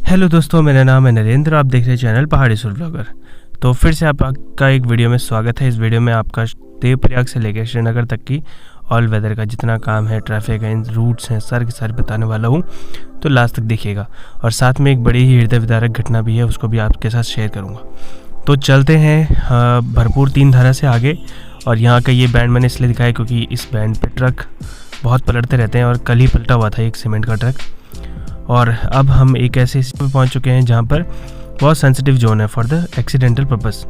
Hello दोस्तों, मेरा नाम है नरेंद्र। आप देख रहे हैं चैनल पहाड़ी सुर ब्लॉगर। तो फिर से आपका एक वीडियो में स्वागत है। इस वीडियो में आपका देवप्रयाग से लेकर श्रीनगर तक की ऑल वेदर का जितना काम है, ट्रैफिक है, रूट्स हैं, सारे के सारे बताने वाला हूँ। तो लास्ट तक देखिएगा। और साथ में एक बड़ी ही हृदय विदारक घटना भी है, उसको भी आपके साथ शेयर करूँगा। तो चलते हैं भरपूर 3 धारा से आगे। और यहाँ का ये बैंड मैंने इसलिए दिखाया क्योंकि इस बैंड पर ट्रक बहुत पलटते रहते हैं और कल ही पलटा हुआ था एक सीमेंट का ट्रक। और अब हम एक ऐसे पे पहुंच चुके हैं जहां पर बहुत सेंसिटिव जोन है फॉर द एक्सीडेंटल पर्पस।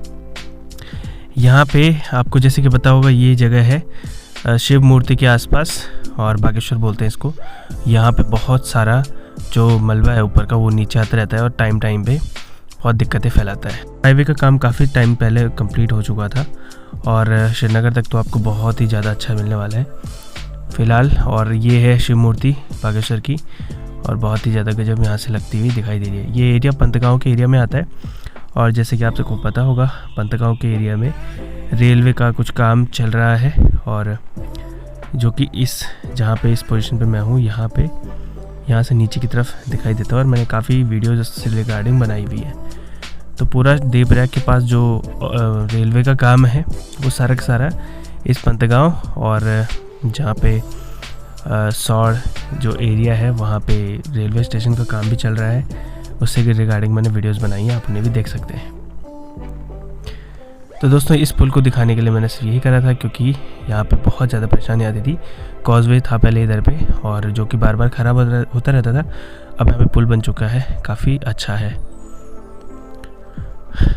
यहाँ पे आपको जैसे कि पता होगा, ये जगह है शिव मूर्ति के आसपास और बागेश्वर बोलते हैं इसको। यहाँ पे बहुत सारा जो मलबा है ऊपर का वो नीचे आता रहता है और टाइम पे बहुत दिक्कतें फैलाता है। हाईवे का काम काफ़ी टाइम पहले कंप्लीट हो चुका था और श्रीनगर तक तो आपको बहुत ही ज़्यादा अच्छा मिलने वाला है फ़िलहाल। और ये है शिव मूर्ति बागेश्वर की और बहुत ही ज़्यादा गजब यहाँ से लगती हुई दिखाई दे रही है। ये एरिया पंतगांव के एरिया में आता है और जैसे कि आप सबको पता होगा, पंतगांव के एरिया में रेलवे का कुछ काम चल रहा है और जो कि जहाँ पे इस पोजीशन पे मैं हूँ, यहाँ से नीचे की तरफ दिखाई देता है। और मैंने काफ़ी वीडियोज इससे रिगार्डिंग बनाई हुई है। तो पूरा देवप्रयाग के पास जो रेलवे का काम है वो सारा का सारा इस पंतगांव और जहाँ पे सौड़ जो एरिया है वहाँ पे रेलवे स्टेशन का काम भी चल रहा है, उससे रिगार्डिंग मैंने वीडियोस बनाई है, आप उन्हें भी देख सकते हैं। तो दोस्तों, इस पुल को दिखाने के लिए मैंने सिर्फ यही करा था क्योंकि यहाँ पे बहुत ज़्यादा परेशानी आती थी। कॉजवे था पहले इधर पे और जो कि बार बार ख़राब होता रहता था। अब यहाँ पे पुल बन चुका है, काफ़ी अच्छा है।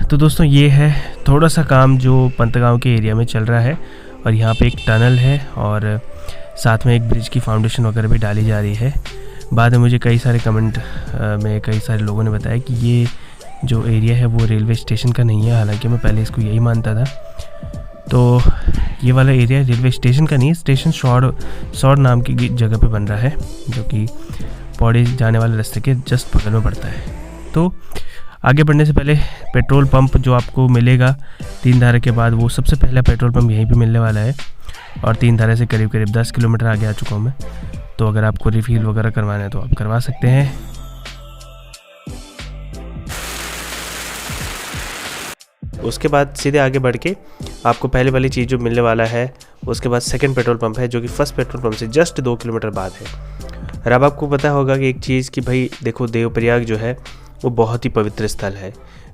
तो दोस्तों, ये है थोड़ा सा काम जो पंतगांव के एरिया में चल रहा है और यहाँ पर एक टनल है और साथ में एक ब्रिज की फाउंडेशन वगैरह भी डाली जा रही है। बाद में मुझे कई सारे कमेंट में कई सारे लोगों ने बताया कि ये जो एरिया है वो रेलवे स्टेशन का नहीं है, हालांकि मैं पहले इसको यही मानता था। तो ये वाला एरिया रेलवे स्टेशन का नहीं है, स्टेशन सौड़ नाम की जगह पे बन रहा है जो कि पौड़ी जाने वाले रास्ते के जस्ट बगल में पड़ता है। तो आगे बढ़ने से पहले पेट्रोल पंप जो आपको मिलेगा 3 धारा के बाद, वो सबसे पहला पेट्रोल पंप यहीं पे मिलने वाला है। और 3 धारा से करीब 10 किलोमीटर आगे आ चुका हूँ मैं। तो अगर आपको रिफिल वगैरह करवाना है तो आप करवा सकते हैं। उसके बाद सीधे आगे बढ़ के आपको पहले वाली चीज़ जो मिलने वाला है, उसके बाद सेकंड पेट्रोल पंप है जो कि फर्स्ट पेट्रोल पंप से जस्ट 2 किलोमीटर बाद है। और अब आपको पता होगा कि एक चीज़ कि भाई देखो, देवप्रयाग जो है वो बहुत ही पवित्र स्थल है।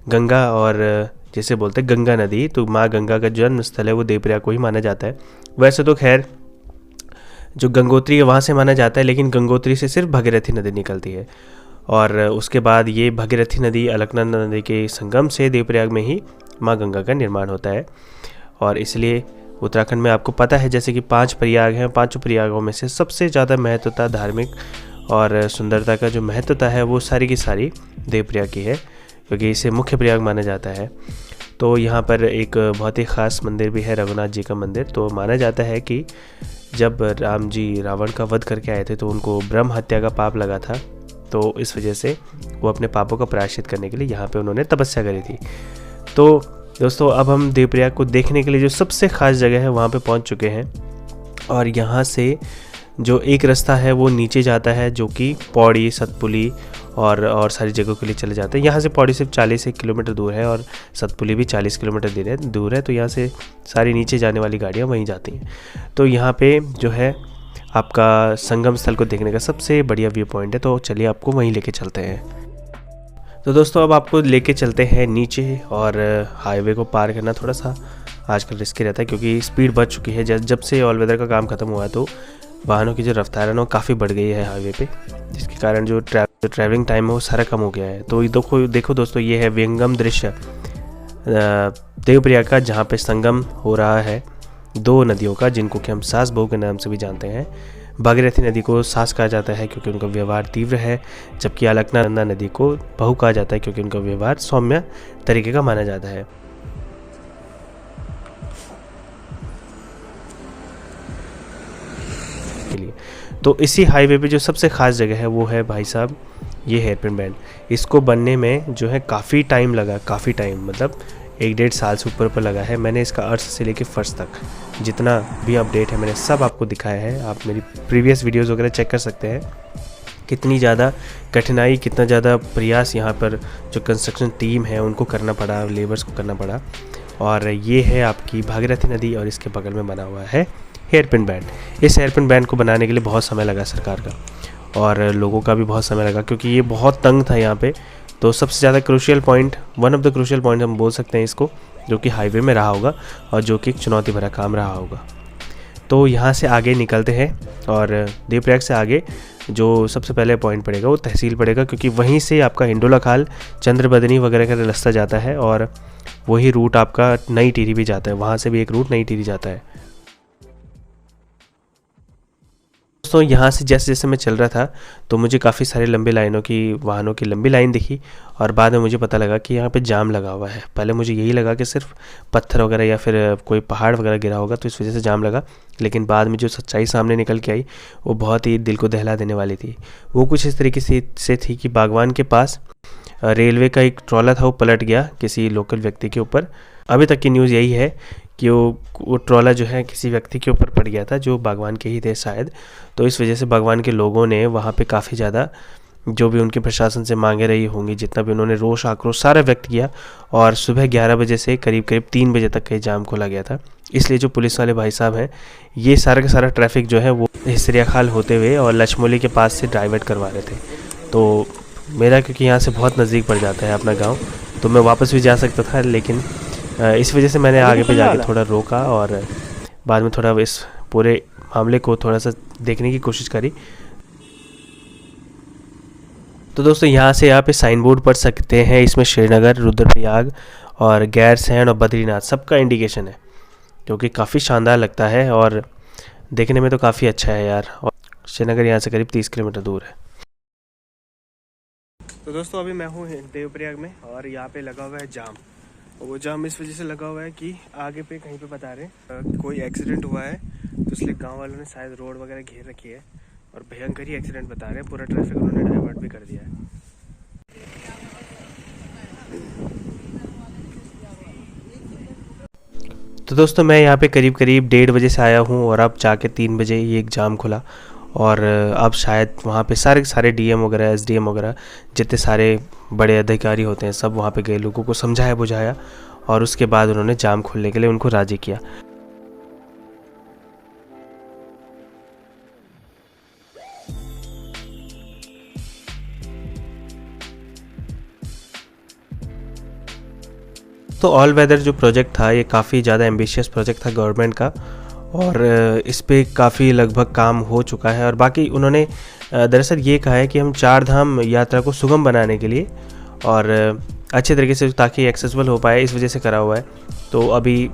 गंगा और जैसे बोलते हैं गंगा नदी, तो माँ गंगा का जन्म स्थल है वो देवप्रयाग को ही माना जाता है। वैसे तो खैर जो गंगोत्री है वहाँ से माना जाता है, लेकिन गंगोत्री से सिर्फ भागीरथी नदी निकलती है और उसके बाद ये भागीरथी नदी अलकनंदा नदी के संगम से देवप्रयाग में ही माँ गंगा का निर्माण होता है। और इसलिए उत्तराखंड में आपको पता है जैसे कि 5 प्रयाग हैं, 5 प्रयागों में से सबसे ज़्यादा महत्वता, धार्मिक और सुंदरता का जो महत्वता है वो सारी की सारी देवप्रयाग की है, क्योंकि इसे मुख्य प्रयाग माना जाता है। तो यहाँ पर एक बहुत ही ख़ास मंदिर भी है, रघुनाथ जी का मंदिर। तो माना जाता है कि जब राम जी रावण का वध करके आए थे तो उनको ब्रह्म हत्या का पाप लगा था, तो इस वजह से वो अपने पापों का प्रायश्चित करने के लिए यहाँ पे उन्होंने तपस्या करी थी। तो दोस्तों, अब हम देवप्रयाग को देखने के लिए जो सबसे ख़ास जगह है वहाँ पे पहुँच चुके हैं। और यहाँ से जो एक रास्ता है वो नीचे जाता है जो कि पौड़ी, सतपुली और सारी जगहों के लिए चले जाते हैं। यहाँ से पौड़ी सिर्फ 40 किलोमीटर दूर है और सतपुली भी 40 किलोमीटर दूर है। तो यहाँ से सारी नीचे जाने वाली गाड़ियाँ वहीं जाती हैं। तो यहाँ पे जो है आपका संगम स्थल को देखने का सबसे बढ़िया व्यू पॉइंट है। तो चलिए आपको वहीं लेके चलते हैं। तो दोस्तों, अब आपको लेके चलते हैं नीचे। और हाईवे को पार करना थोड़ा सा आजकल रिस्की रहता है क्योंकि स्पीड बढ़ चुकी है। जब से ऑल वेदर का काम ख़त्म हुआ है तो वाहनों की जो रफ्तार है ना वो काफ़ी बढ़ गई है हाईवे पे, जिसके कारण जो ट्रैवलिंग टाइम है वो सारा कम हो गया है। तो देखो दोस्तों, ये है विहंगम दृश्य देवप्रयाग का, जहाँ पे संगम हो रहा है 2 नदियों का, जिनको कि हम सास बहू के नाम से भी जानते हैं। भागीरथी नदी को सास कहा जाता है क्योंकि उनका व्यवहार तीव्र है, जबकि अलकनंदा नदी को बहू कहा जाता है क्योंकि उनका व्यवहार सौम्य तरीके का माना जाता है। तो इसी हाईवे पे जो सबसे ख़ास जगह है वो है भाई साहब ये हेयरपिन बैंड। इसको बनने में जो है काफ़ी टाइम लगा, काफ़ी टाइम मतलब 1-1.5 साल से ऊपर लगा है। मैंने इसका अर्थ से लेके फर्श तक जितना भी अपडेट है मैंने सब आपको दिखाया है। आप मेरी प्रीवियस वीडियोस वगैरह चेक कर सकते हैं कितनी ज़्यादा कठिनाई, कितना ज़्यादा प्रयास यहाँ पर जो कंस्ट्रक्शन टीम है उनको करना पड़ा, लेबर्स को करना पड़ा। और ये है आपकी भागीरथी नदी और इसके बगल में बना हुआ है हेयरपिन बैंड। इस हेयरपिन बैंड को बनाने के लिए बहुत समय लगा सरकार का और लोगों का भी बहुत समय लगा, क्योंकि ये बहुत तंग था यहाँ पे। तो सबसे ज़्यादा crucial point, one of the crucial point हम बोल सकते हैं इसको, जो कि हाईवे में रहा होगा और जो कि एक चुनौती भरा काम रहा होगा। तो यहाँ से आगे निकलते हैं और देवप्रयाग से आगे जो सबसे पहले पॉइंट पड़ेगा वो तहसील पड़ेगा, क्योंकि वहीं से आपका हिंडोला खाल, चंद्रबदनी वगैरह का रास्ता जाता है और वही रूट आपका नई टिहरी भी जाता है, वहाँ से भी एक रूट नई टिहरी जाता है। दोस्तों यहाँ से जैसे जैसे मैं चल रहा था तो मुझे काफ़ी सारे लंबे लाइनों की, वाहनों की लंबी लाइन दिखी और बाद में मुझे पता लगा कि यहाँ पे जाम लगा हुआ है। पहले मुझे यही लगा कि सिर्फ पत्थर वगैरह या फिर कोई पहाड़ वगैरह गिरा होगा तो इस वजह से जाम लगा, लेकिन बाद में जो सच्चाई सामने निकल के आई वो बहुत ही दिल को दहला देने वाली थी। वो कुछ इस तरीके से थी कि बागवान के पास रेलवे का एक ट्रॉला था, वो पलट गया किसी लोकल व्यक्ति के ऊपर। अभी तक की न्यूज़ यही है कि वो ट्रॉला जो है किसी व्यक्ति के ऊपर पड़ गया था जो बागवान के ही थे शायद। तो इस वजह से बागवान के लोगों ने वहाँ पे काफ़ी ज़्यादा जो भी उनके प्रशासन से मांगे रही होंगी, जितना भी उन्होंने रोष आक्रोश सारा व्यक्त किया और सुबह 11 बजे से करीब 3 बजे तक का जाम खोला गया था। इसलिए जो पुलिस वाले भाई साहब हैं ये सारा का सारा ट्रैफिक जो है वो हिसरिया खाल होते हुए और लचमोली के पास से डाइवर्ट करवा रहे थे। तो मेरा क्योंकि यहाँ से बहुत नज़दीक पड़ जाता है अपना गाँव, तो मैं वापस भी जा सकता था, लेकिन इस वजह से मैंने आगे पे जाके थोड़ा रोका और बाद में थोड़ा इस पूरे मामले को थोड़ा सा देखने की कोशिश करी। तो दोस्तों यहाँ से आप साइन बोर्ड पढ़ सकते हैं, इसमें श्रीनगर, रुद्रप्रयाग और गैरसैंण और बद्रीनाथ सबका इंडिकेशन है, जो कि काफ़ी शानदार लगता है और देखने में तो काफ़ी अच्छा है यार। और श्रीनगर यहाँ से करीब 30 किलोमीटर दूर है। तो दोस्तों अभी मैं हूँ देवप्रयाग में और यहाँ पे लगा हुआ है जाम। वो जाम इस वजह से लगा हुआ है कि आगे पे कहीं पे बता रहे कोई एक्सीडेंट हुआ है, तो इसलिए गांव वालों ने शायद रोड वगैरह घेर रखी है और भयंकर ही एक्सीडेंट बता रहे हैं। पूरा ट्रैफिक उन्होंने डाइवर्ट भी कर दिया है। तो दोस्तों मैं यहाँ पे करीब 1:30 बजे से आया हूँ और अब जाके 3 बजे ये एक जाम खुला और अब शायद वहाँ पे सारे डीएम वगैरह, एसडीएम वगैरह जितने सारे बड़े अधिकारी होते हैं सब वहाँ पे गए, लोगों को समझाया बुझाया और उसके बाद उन्होंने जाम खोलने के लिए उनको राज़ी किया। तो ऑल वेदर जो प्रोजेक्ट था ये काफ़ी ज़्यादा एम्बिशियस प्रोजेक्ट था गवर्नमेंट का और इस पे काफ़ी लगभग काम हो चुका है। और बाकी उन्होंने दरअसल ये कहा है कि हम 4 धाम यात्रा को सुगम बनाने के लिए और अच्छे तरीके से ताकि एक्सेसिबल हो पाए, इस वजह से करा हुआ है। तो अभी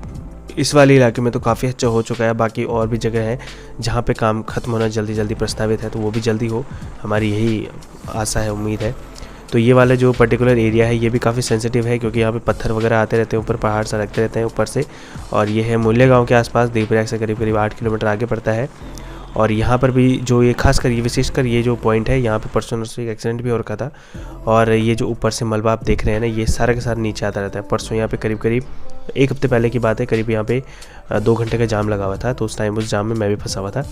इस वाले इलाके में तो काफ़ी अच्छा हो चुका है, बाकी और भी जगह हैं जहाँ पे काम ख़त्म होना जल्दी प्रस्तावित है, तो वो भी जल्दी हो, हमारी यही आशा है, उम्मीद है। तो ये वाला जो पर्टिकुलर एरिया है ये भी काफ़ी सेंसिटिव है, क्योंकि यहाँ पे पत्थर वगैरह आते रहते हैं, ऊपर पहाड़ सड़कते रहते हैं ऊपर से। और ये है मूल्य गाँव के आसपास, देवप्रयाग से करीब 8 किलोमीटर आगे पड़ता है। और यहाँ पर भी जो ये खासकर ये विशेषकर ये जो पॉइंट है, यहाँ पे परसों नरसों एक एक्सीडेंट भी हो रखा था और ये जो ऊपर से मलबा आप देख रहे हैं ना, ये सारा के सारा नीचे आता रहता है। परसों यहाँ पे करीब 1 हफ्ते पहले की बात है, करीब यहाँ पे 2 घंटे का जाम लगा हुआ था, तो उस टाइम उस जाम में मैं भी फंसा हुआ था।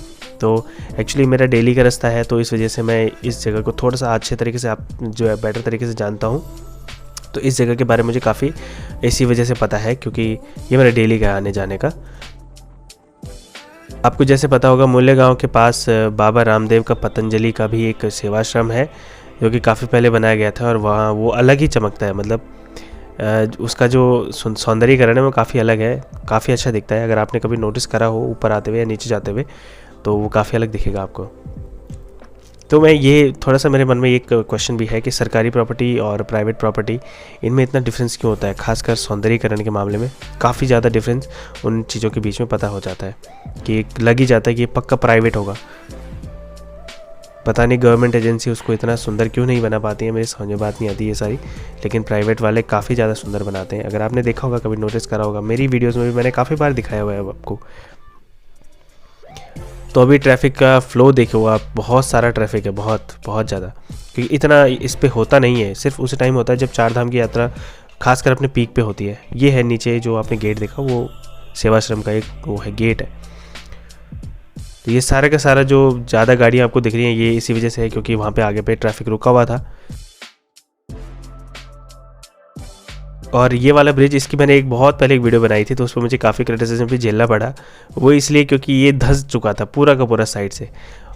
तो एक्चुअली मेरा डेली का रास्ता है, तो इस वजह से मैं इस जगह को थोड़ा सा अच्छे तरीके से आप जो है बेटर तरीके से जानता हूँ। तो इस जगह के बारे में मुझे काफ़ी इसी वजह से पता है, क्योंकि ये मेरा डेली का आने जाने का। आपको जैसे पता होगा मूल्य गांव के पास बाबा रामदेव का पतंजलि का भी एक सेवाश्रम है, जो कि काफ़ी पहले बनाया गया था और वहाँ वो अलग ही चमकता है। मतलब उसका जो सौंदर्यीकरण है वो काफ़ी अलग है, काफ़ी अच्छा दिखता है। अगर आपने कभी नोटिस करा हो ऊपर आते हुए या नीचे जाते हुए, तो वो काफ़ी अलग दिखेगा आपको। तो मैं ये थोड़ा सा मेरे मन में एक क्वेश्चन भी है कि सरकारी प्रॉपर्टी और प्राइवेट प्रॉपर्टी, इनमें इतना डिफरेंस क्यों होता है? खासकर सौंदर्यीकरण के मामले में काफ़ी ज़्यादा डिफरेंस उन चीज़ों के बीच में पता हो जाता है कि लग ही जाता है कि ये पक्का प्राइवेट होगा। पता नहीं गवर्नमेंट एजेंसी उसको इतना सुंदर क्यों नहीं बना पाती है, मेरी समझ में बात नहीं आती ये सारी। लेकिन प्राइवेट वाले काफ़ी ज़्यादा सुंदर बनाते हैं। अगर आपने देखा होगा, कभी नोटिस करा होगा, मेरी वीडियोज़ में भी मैंने काफ़ी बार दिखाया हुआ है आपको। तो अभी ट्रैफिक का फ़्लो देखो आप, बहुत सारा ट्रैफिक है, बहुत ज़्यादा, क्योंकि इतना इस पे होता नहीं है। सिर्फ उसी टाइम होता है जब 4 धाम की यात्रा खासकर अपने पीक पे होती है। ये है नीचे जो आपने गेट देखा, वो सेवाश्रम का एक वो है गेट है। तो ये सारा का सारा जो ज़्यादा गाड़ियाँ आपको दिख रही हैं ये इसी वजह से है क्योंकि वहाँ पे आगे पे ट्रैफिक रुका हुआ था। और ये वाला ब्रिज, इसकी मैंने एक बहुत पहले एक वीडियो बनाई थी तो उस पर मुझे काफ़ी क्रिटिसिज्म भी झेलना पड़ा। वो इसलिए क्योंकि ये धंस चुका था पूरा का पूरा साइड से,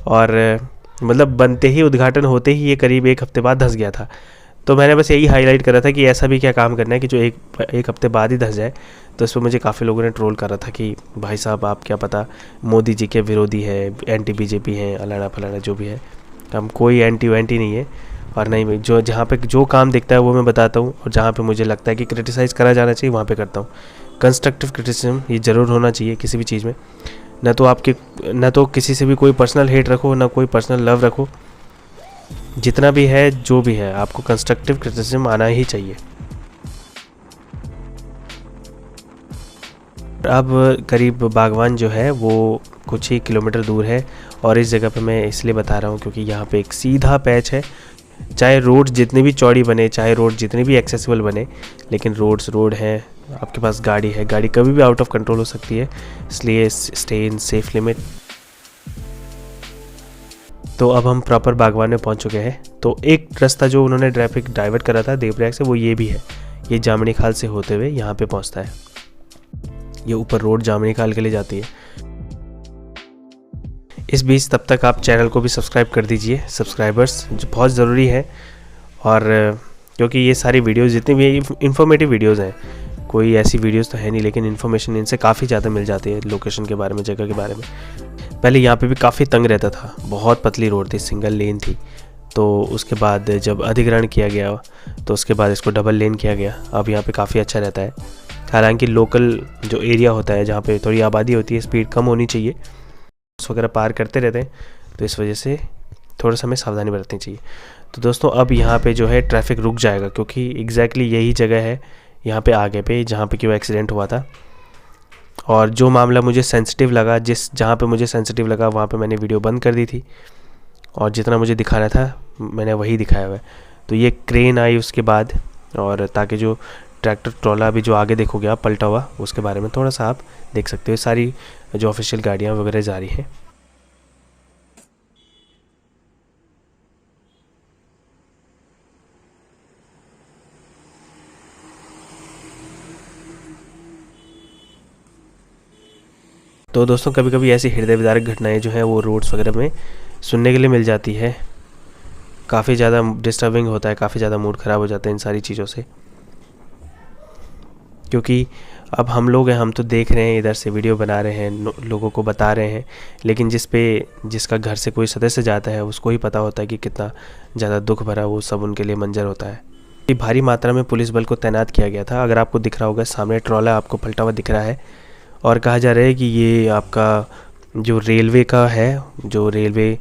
और मतलब बनते ही, उद्घाटन होते ही ये करीब 1 हफ्ते बाद धंस गया था। तो मैंने बस यही हाईलाइट करा था कि ऐसा भी क्या काम करना है कि जो एक हफ्ते बाद ही धंस जाए। तो इस पर मुझे काफ़ी लोगों ने ट्रोल करा था कि भाई साहब आप क्या पता मोदी जी के विरोधी है, एंटी बीजेपी हैं, अलाना फलाना जो भी है। हम कोई एंटी नहीं है, और नहीं, जो जहाँ पे जो काम दिखता है वो मैं बताता हूँ, और जहाँ पे मुझे लगता है कि क्रिटिसाइज़ करा जाना चाहिए वहाँ पे करता हूँ। कंस्ट्रक्टिव क्रिटिसिज्म ये ज़रूर होना चाहिए किसी भी चीज़ में। न तो किसी से भी कोई पर्सनल हेट रखो, ना कोई पर्सनल लव रखो। जितना भी है, जो भी है, आपको कंस्ट्रक्टिव क्रिटिसिज्म आना ही चाहिए। अब करीब बागवान जो है वो कुछ ही किलोमीटर दूर है, और इस जगह पे मैं इसलिए बता रहा हूँ क्योंकि यहाँ पे एक सीधा पैच है। चाहे रोड जितनी भी चौड़ी बने, चाहे रोड जितनी भी एक्सेसिबल बने, लेकिन रोड हैं, आपके पास गाड़ी है, गाड़ी कभी भी आउट ऑफ कंट्रोल हो सकती है, इसलिए स्टे इन सेफ लिमिट। तो अब हम प्रॉपर बागवान में पहुंच चुके हैं। तो एक रास्ता जो उन्होंने ट्रैफिक डाइवर्ट करा था देवप्रयाग से, वो ये भी है, ये जामनी खाल से होते हुए यहाँ पे पहुंचता है। ये ऊपर रोड जामनी खाल के लिए जाती है। इस बीच तब तक आप चैनल को भी सब्सक्राइब कर दीजिए, सब्सक्राइबर्स जो बहुत ज़रूरी है। और क्योंकि ये सारी वीडियोज़ जितनी भी इंफॉर्मेटिव वीडियोज़ हैं, कोई ऐसी वीडियोज़ तो है नहीं, लेकिन इन्फॉर्मेशन इनसे काफ़ी ज़्यादा मिल जाती है लोकेशन के बारे में, जगह के बारे में। पहले यहाँ पे भी काफ़ी तंग रहता था, बहुत पतली रोड थी, सिंगल लेन थी। तो उसके बाद जब अधिग्रहण किया गया तो उसके बाद इसको डबल लेन किया गया। अब यहाँ पे काफ़ी अच्छा रहता है। हालांकि लोकल जो एरिया होता है जहाँ पे थोड़ी आबादी होती है, स्पीड कम होनी चाहिए, वगैरह पार करते रहते हैं, तो इस वजह से थोड़ा सा हमें सावधानी बरतनी चाहिए। तो दोस्तों अब यहाँ पे जो है ट्रैफिक रुक जाएगा क्योंकि एग्जैक्टली यही जगह है यहाँ पे आगे पे जहाँ पे क्यों एक्सीडेंट हुआ था। और जो मामला मुझे सेंसिटिव लगा, जहाँ पे मुझे सेंसिटिव लगा वहाँ पे मैंने वीडियो बंद कर दी थी, और जितना मुझे दिखाना था मैंने वही दिखाया हुआ है। तो ये क्रेन आई उसके बाद, और ताकि जो ट्रैक्टर ट्रॉला अभी जो आगे देखोगे आप पलटा हुआ, उसके बारे में थोड़ा सा आप देख सकते हो। सारी जो ऑफिशियल गाड़ियाँ वगैरह जा रही हैं। तो दोस्तों कभी कभी ऐसी हृदय विदारक घटनाएं जो हैं वो रोड्स वगैरह में सुनने के लिए मिल जाती है। काफ़ी ज़्यादा डिस्टर्बिंग होता है, काफ़ी ज़्यादा मूड ख़राब हो जाता है इन सारी चीज़ों से, क्योंकि अब हम लोग हैं, हम तो देख रहे हैं, इधर से वीडियो बना रहे हैं, लोगों को बता रहे हैं, लेकिन जिसका घर से कोई सदस्य जाता है उसको ही पता होता है कि कितना ज़्यादा दुख भरा वो सब उनके लिए मंजर होता है। भारी मात्रा में पुलिस बल को तैनात किया गया था। अगर आपको दिख रहा होगा सामने ट्रॉला आपको पलटा हुआ दिख रहा है, और कहा जा रहा है कि ये आपका जो रेलवे का है, जो रेलवे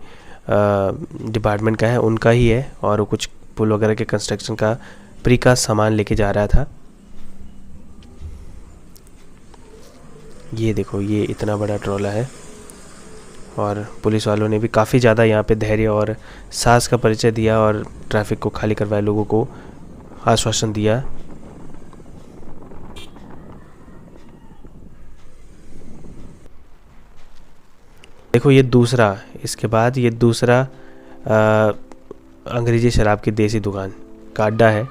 डिपार्टमेंट का है उनका ही है, और वो कुछ पुल वगैरह के कंस्ट्रक्शन का प्रीकास्ट सामान लेके जा रहा था। ये देखो, ये इतना बड़ा ट्रॉला है, और पुलिस वालों ने भी काफ़ी ज़्यादा यहाँ पे धैर्य और साहस का परिचय दिया और ट्रैफिक को खाली करवाया, लोगों को आश्वासन दिया। देखो ये दूसरा, इसके बाद ये दूसरा अंग्रेज़ी शराब की देसी दुकान का अड्डा है।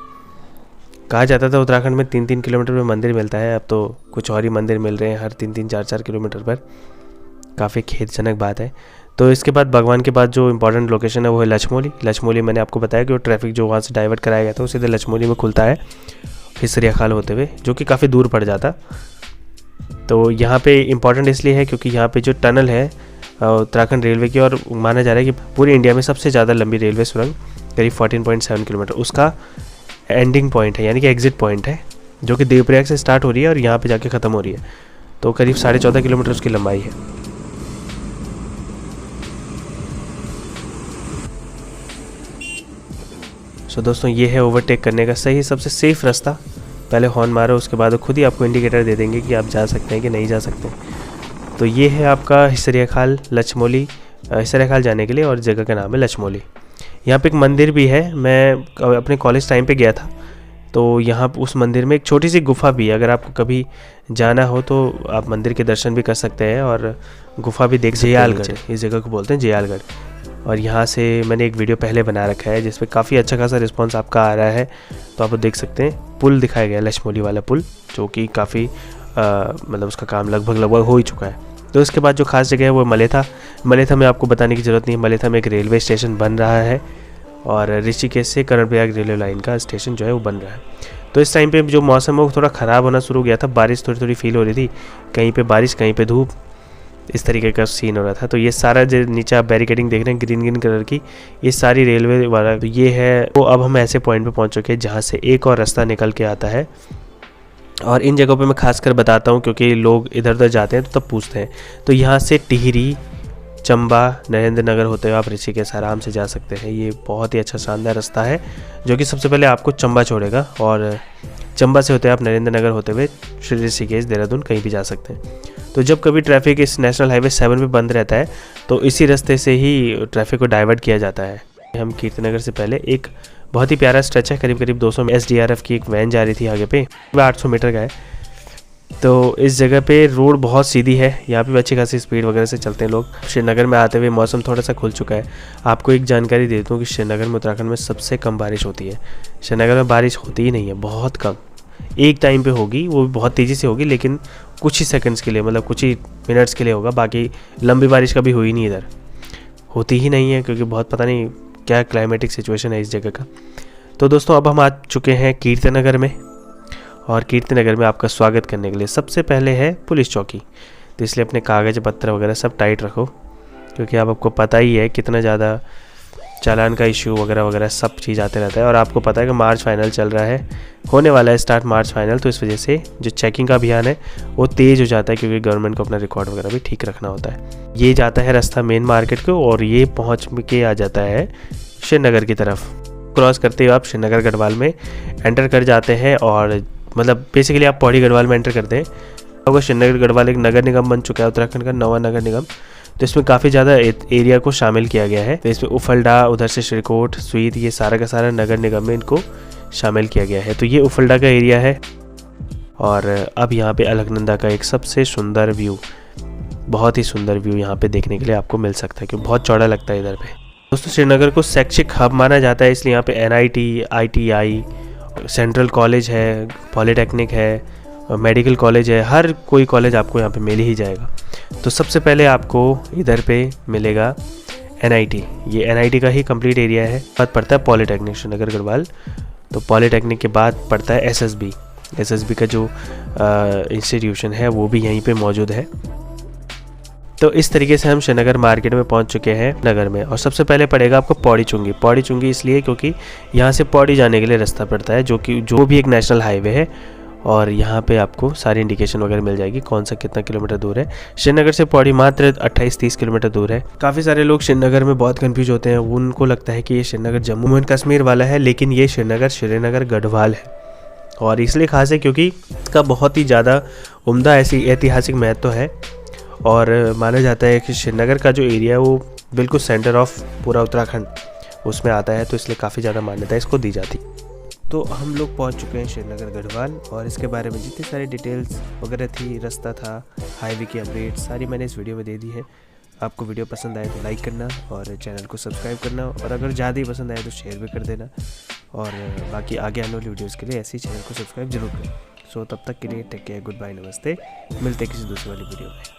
कहा जाता था उत्तराखंड में 3-3 किलोमीटर में मंदिर मिलता है, अब तो कुछ और ही मंदिर मिल रहे हैं हर 3-3, 4-4 किलोमीटर पर। काफ़ी खेदजनक बात है। तो इसके बाद बागवान के बाद जो इम्पोर्टेंट लोकेशन है वो है लछमोली। लछमोली मैंने आपको बताया कि वो ट्रैफिक जो वहाँ से डाइवर्ट कराया गया था वो सीधे लछमोली में खुलता है हिसरिया खाल होते हुए, जो कि काफ़ी दूर पड़ जाता। तो यहाँ पे इम्पॉर्टेंट इसलिए है क्योंकि यहाँ पे जो टनल है उत्तराखंड रेलवे की, और माना जा रहा है कि पूरी इंडिया में सबसे ज़्यादा लंबी रेलवे सुरंग करीब 14.7 किलोमीटर, उसका एंडिंग पॉइंट है, यानी कि एग्जिट पॉइंट है, जो कि देवप्रयाग से स्टार्ट हो रही है और यहाँ पे जाके ख़त्म हो रही है। तो करीब 14.5 किलोमीटर उसकी लंबाई है। सो दोस्तों ये है ओवरटेक करने का सही सबसे सेफ़ रास्ता। पहले हॉर्न मारो, उसके बाद खुद ही आपको इंडिकेटर दे देंगे कि आप जा सकते हैं कि नहीं जा सकते। तो ये है आपका हिसरिया खाल लछमोली, हिसरिया खाल जाने के लिए, और जगह का नाम है लछमोली। यहाँ पे एक मंदिर भी है। मैं अपने कॉलेज टाइम पे गया था, तो यहाँ उस मंदिर में एक छोटी सी गुफा भी है, अगर आपको कभी जाना हो तो आप मंदिर के दर्शन भी कर सकते हैं और गुफा भी देख सकते हैं। जयालगढ़ इस जगह को बोलते हैं, जयालगढ़। और यहाँ से मैंने एक वीडियो पहले बना रखा है जिस पे काफ़ी अच्छा खासा रिस्पांस आपका आ रहा है, तो आप देख सकते हैं। पुल दिखाया गया लक्ष्मौली वाला पुल, जो कि काफ़ी मतलब उसका काम लगभग हो ही चुका है। तो इसके बाद जो खास जगह है वो मलेथा। मलेथा में आपको बताने की ज़रूरत नहीं है, मलेथा में एक रेलवे स्टेशन बन रहा है और ऋषिकेश से कर्णप्रयाग रेलवे लाइन का स्टेशन जो है वो बन रहा है। तो इस टाइम पे जो मौसम है वो थोड़ा ख़राब होना शुरू हो गया था, बारिश थोड़ी थोड़ी फील हो रही थी, कहीं पे बारिश कहीं पे धूप, इस तरीके का सीन हो रहा था। तो ये सारा जो नीचे आप बैरिकेडिंग देख रहे हैं ग्रीन ग्रीन कलर की, ये सारी रेलवे वाला तो ये है। तो अब हम ऐसे पॉइंट पे पहुंच चुके हैं जहाँ से एक और रास्ता निकल के आता है, और इन जगहों पे मैं खासकर बताता हूँ क्योंकि लोग इधर उधर जाते हैं तो तब पूछते हैं। तो यहाँ से टिहरी, चंबा, नरेंद्र नगर होते हुए आप ऋषिकेश आराम से जा सकते हैं। ये बहुत ही अच्छा शानदार रास्ता है जो कि सबसे पहले आपको चंबा छोड़ेगा और चंबा से होते हुए आप नरेंद्र नगर होते हुए श्री ऋषिकेश, देहरादून कहीं भी जा सकते हैं। तो जब कभी ट्रैफिक इस नेशनल हाईवे 7 पे बंद रहता है तो इसी रास्ते से ही ट्रैफिक को डाइवर्ट किया जाता है। हम कीर्तिनगर से पहले एक बहुत ही प्यारा स्ट्रेच है, करीब करीब 200 SDRF की एक वैन जा रही थी आगे पे, 800 मीटर का है। तो इस जगह पे रोड बहुत सीधी है, यहाँ पे अच्छी खासी स्पीड वगैरह से चलते हैं लोग। श्रीनगर में आते हुए मौसम थोड़ा सा खुल चुका है। आपको एक जानकारी देता हूँ कि श्रीनगर में उत्तराखंड में सबसे कम बारिश होती है। श्रीनगर में बारिश होती ही नहीं है, बहुत कम, एक टाइम पे होगी, वो भी बहुत तेज़ी से होगी, लेकिन कुछ ही सेकंड्स के लिए, मतलब कुछ ही मिनट्स के लिए होगा। बाकी लंबी बारिश कभी हुई नहीं, इधर होती ही नहीं है क्योंकि बहुत पता नहीं क्या क्लाइमेटिक सिचुएशन है इस जगह का। तो दोस्तों अब हम आ चुके हैं कीर्तिनगर में, और कीर्तिनगर में आपका स्वागत करने के लिए सबसे पहले है पुलिस चौकी। तो इसलिए अपने कागज़ पत्र वगैरह सब टाइट रखो क्योंकि आपको पता ही है कितना ज़्यादा चालान का इशू वगैरह वगैरह सब चीज़ आते रहता है। और आपको पता है कि मार्च फाइनल चल रहा है, होने वाला है स्टार्ट मार्च फाइनल, तो इस वजह से जो चेकिंग का अभियान है वो तेज़ हो जाता है क्योंकि गवर्नमेंट को अपना रिकॉर्ड वगैरह भी ठीक रखना होता है। ये जाता है रास्ता मेन मार्केट को और ये पहुँच के आ जाता है श्रीनगर की तरफ। क्रॉस करते हुए आप श्रीनगर गढ़वाल में एंटर कर जाते हैं, और मतलब बेसिकली आप पौड़ी गढ़वाल में एंटर करते हैं। आपका श्रीनगर गढ़वाल एक नगर निगम बन चुका है, उत्तराखंड का नवा नगर निगम। तो इसमें काफ़ी ज़्यादा एरिया को शामिल किया गया है। तो इसमें उफलडा, उधर से श्रीकोट, स्वीत, ये सारा का सारा नगर निगम में इनको शामिल किया गया है। तो ये उफलडा का एरिया है। और अब यहाँ पे अलकनंदा का एक सबसे सुंदर व्यू, बहुत ही सुंदर व्यू यहाँ पे देखने के लिए आपको मिल सकता है क्योंकि बहुत चौड़ा लगता है इधर पे। दोस्तों श्रीनगर को शैक्षिक हब माना जाता है, इसलिए यहाँ पे NIT, ITI, सेंट्रल कॉलेज है, पॉलीटेक्निक है, मेडिकल कॉलेज है, हर कोई कॉलेज आपको यहाँ पे मिल ही जाएगा। तो सबसे पहले आपको इधर पे मिलेगा NIT, ये NIT का ही कंप्लीट एरिया है। बाद पड़ता है पॉलीटेक्निक श्रीनगर गढ़वाल, तो पॉलीटेक्निक के बाद पड़ता है SSB का जो इंस्टीट्यूशन है वो भी यहीं पे मौजूद है। तो इस तरीके से हम श्रीनगर मार्केट में पहुंच चुके हैं नगर में। और सबसे पहले पड़ेगा आपको पौड़ी चुंगी इसलिए क्योंकि यहाँ से पौड़ी जाने के लिए रास्ता पड़ता है, जो भी एक नेशनल हाईवे है। और यहाँ पे आपको सारी इंडिकेशन वगैरह मिल जाएगी कौन सा कितना किलोमीटर दूर है। श्रीनगर से पौड़ी मात्र 28-30 किलोमीटर दूर है। काफ़ी सारे लोग श्रीनगर में बहुत कंफ्यूज होते हैं, उनको लगता है कि ये श्रीनगर जम्मू एंड कश्मीर वाला है, लेकिन ये श्रीनगर गढ़वाल है। और इसलिए खास है क्योंकि इसका बहुत ही ज़्यादा उम्दा ऐसी ऐतिहासिक महत्व है। और माना जाता है कि श्रीनगर का जो एरिया है वो बिल्कुल सेंटर ऑफ पूरा उत्तराखंड उसमें आता है, तो इसलिए काफ़ी ज़्यादा मान्यता इसको दी जाती। तो हम लोग पहुंच चुके हैं श्रीनगर गढ़वाल, और इसके बारे में जितनी सारी डिटेल्स वगैरह थी, रास्ता था, हाईवे की अपडेट सारी मैंने इस वीडियो में दे दी है। आपको वीडियो पसंद आए तो लाइक करना और चैनल को सब्सक्राइब करना, और अगर ज़्यादा ही पसंद आए तो शेयर भी कर देना। और बाकी आगे आने वाली वीडियोज़ के लिए ऐसे ही चैनल को सब्सक्राइब जरूर करें। सो तब तक के लिए टेक केयर, गुड बाय, नमस्ते। मिलते हैं किसी दूसरी वाली वीडियो में।